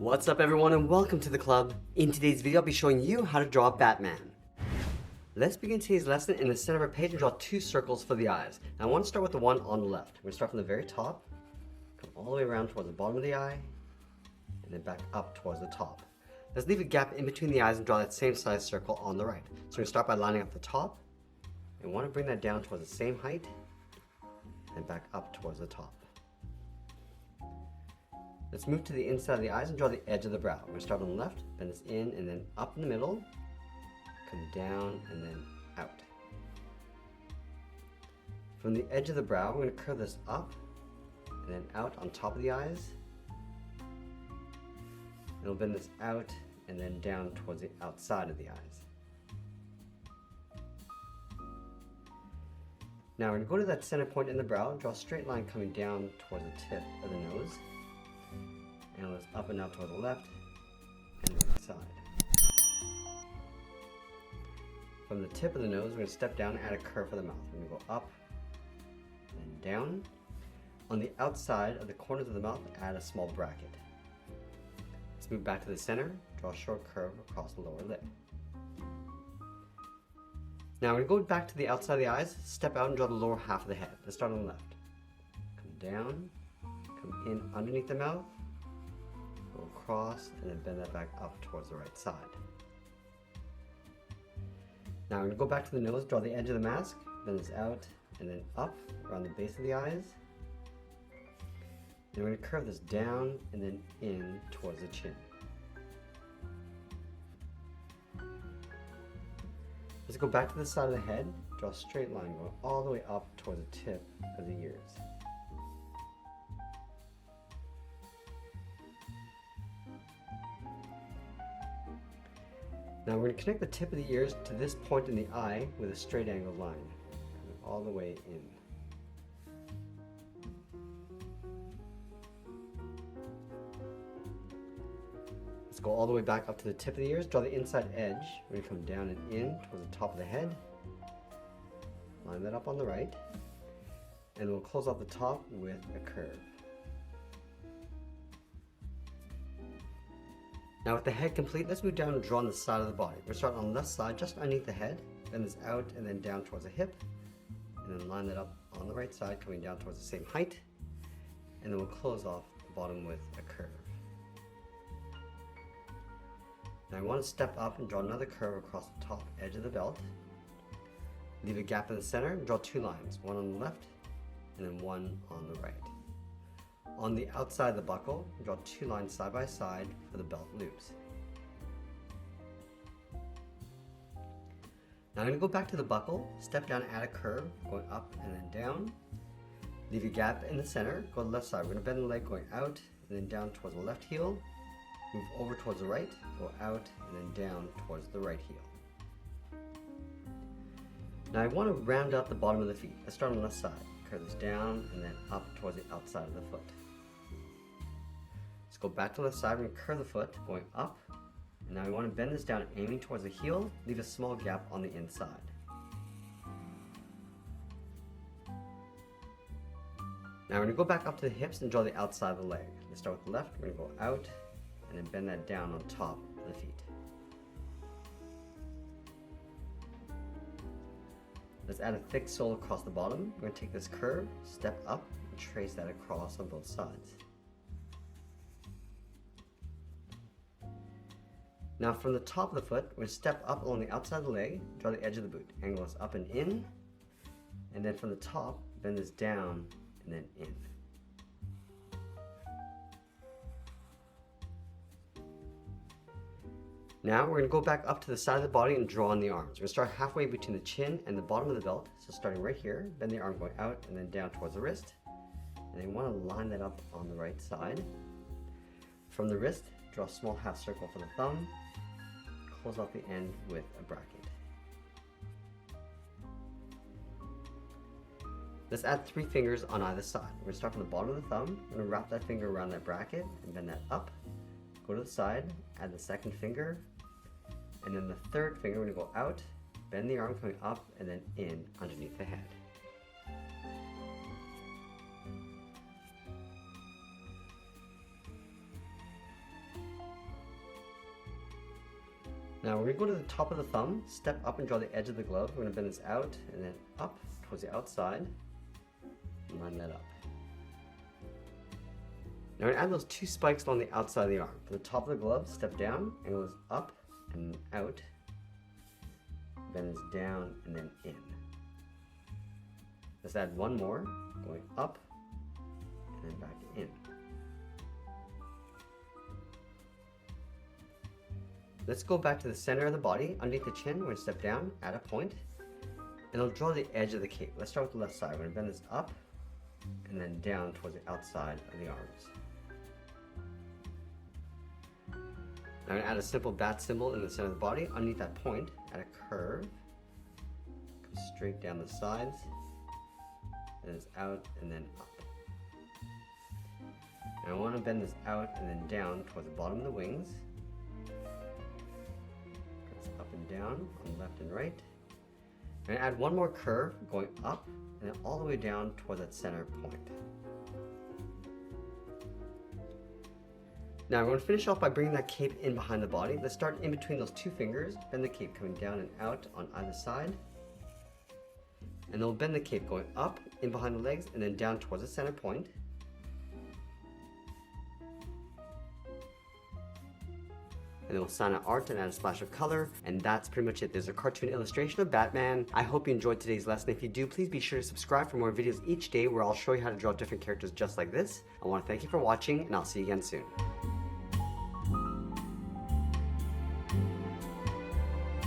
What's up everyone and welcome to the club. In today's video I'll be showing you how to draw Batman. Let's begin today's lesson. In the center of our page and draw two circles for the eyes. Now I want to start with the one on the left. We're going to start from the very top, come all the way around towards the bottom of the eye, and then back up towards the top. Let's leave a gap in between the eyes and draw that same size circle on the right. So we're going to start by lining up the top, and want to bring that down towards the same height, and back up towards the top. Let's move to the inside of the eyes and draw the edge of the brow. We're going to start on the left, bend this in and then up in the middle, come down and then out. From the edge of the brow, we're going to curve this up and then out on top of the eyes. And we'll bend this out and then down towards the outside of the eyes. Now we're going to go to that center point in the brow, draw a straight line coming down towards the tip of the nose. And let's up and out toward the left and the right side. From the tip of the nose, we're going to step down and add a curve for the mouth. We're going to go up and down. On the outside of the corners of the mouth, add a small bracket. Let's move back to the center, draw a short curve across the lower lip. Now we're going to go back to the outside of the eyes, step out and draw the lower half of the head. Let's start on the left. Come down, come in underneath the mouth, go across, and then bend that back up towards the right side. Now we're going to go back to the nose, draw the edge of the mask, bend this out, and then up around the base of the eyes. Then we're going to curve this down and then in towards the chin. Let's go back to the side of the head, draw a straight line going all the way up towards the tip of the ears. Now we're going to connect the tip of the ears to this point in the eye with a straight angle line, coming all the way in. Let's go all the way back up to the tip of the ears, draw the inside edge. We're going to come down and in towards the top of the head. Line that up on the right. And we'll close off the top with a curve. Now with the head complete, let's move down and draw on the side of the body. We're starting on the left side, just underneath the head. Bend this out and then down towards the hip. And then line that up on the right side, coming down towards the same height. And then we'll close off the bottom with a curve. Now I want to step up and draw another curve across the top edge of the belt. Leave a gap in the center and draw two lines, one on the left and then one on the right. On the outside of the buckle, draw two lines side by side for the belt loops. Now I'm going to go back to the buckle, step down and add a curve, going up and then down. Leave a gap in the center, go to the left side. We're going to bend the leg going out and then down towards the left heel. Move over towards the right, go out and then down towards the right heel. Now I want to round out the bottom of the feet. Let's start on the left side. Curve this down and then up towards the outside of the foot. Let's go back to the left side and curve the foot, going up. And now we want to bend this down, aiming towards the heel, leave a small gap on the inside. Now we're going to go back up to the hips and draw the outside of the leg. Let's start with the left, we're going to go out and then bend that down on top of the feet. Let's add a thick sole across the bottom. We're going to take this curve, step up, and trace that across on both sides. Now from the top of the foot, we're going to step up along the outside of the leg, draw the edge of the boot. Angle this up and in, and then from the top, bend this down and then in. Now we're going to go back up to the side of the body and draw on the arms. We're going to start halfway between the chin and the bottom of the belt. So starting right here, bend the arm going out and then down towards the wrist. And then you want to line that up on the right side. From the wrist, draw a small half circle for the thumb. Close off the end with a bracket. Let's add 3 fingers on either side. We're going to start from the bottom of the thumb. We're going to wrap that finger around that bracket and bend that up. Go to the side, add the second finger, and then the third finger, we're going to go out, bend the arm coming up, and then in underneath the head. Now we're going to go to the top of the thumb, step up and draw the edge of the glove. We're going to bend this out and then up towards the outside and line that up. Now we're going to add those 2 spikes along the outside of the arm. For the top of the glove, step down and goes up and out, bend this down and then in. Let's add 1 more, going up and then back in. Let's go back to the center of the body. Underneath the chin, we're going to step down, add a point, and I'll draw the edge of the cape. Let's start with the left side. We're going to bend this up and then down towards the outside of the arms. Now I'm going to add a simple bat symbol in the center of the body. Underneath that point, add a curve, come straight down the sides, and it's out and then up. And I want to bend this out and then down towards the bottom of the wings. Up and down on left and right. And add 1 more curve going up and then all the way down toward that center point. Now we're going to finish off by bringing that cape in behind the body. Let's start in between those 2 fingers, bend the cape coming down and out on either side. And then we'll bend the cape going up in behind the legs and then down towards the center point. And then we'll sign our art and add a splash of color, and that's pretty much it. There's a cartoon illustration of Batman. I hope you enjoyed today's lesson. If you do, please be sure to subscribe for more videos each day where I'll show you how to draw different characters just like this. I want to thank you for watching, and I'll see you again soon.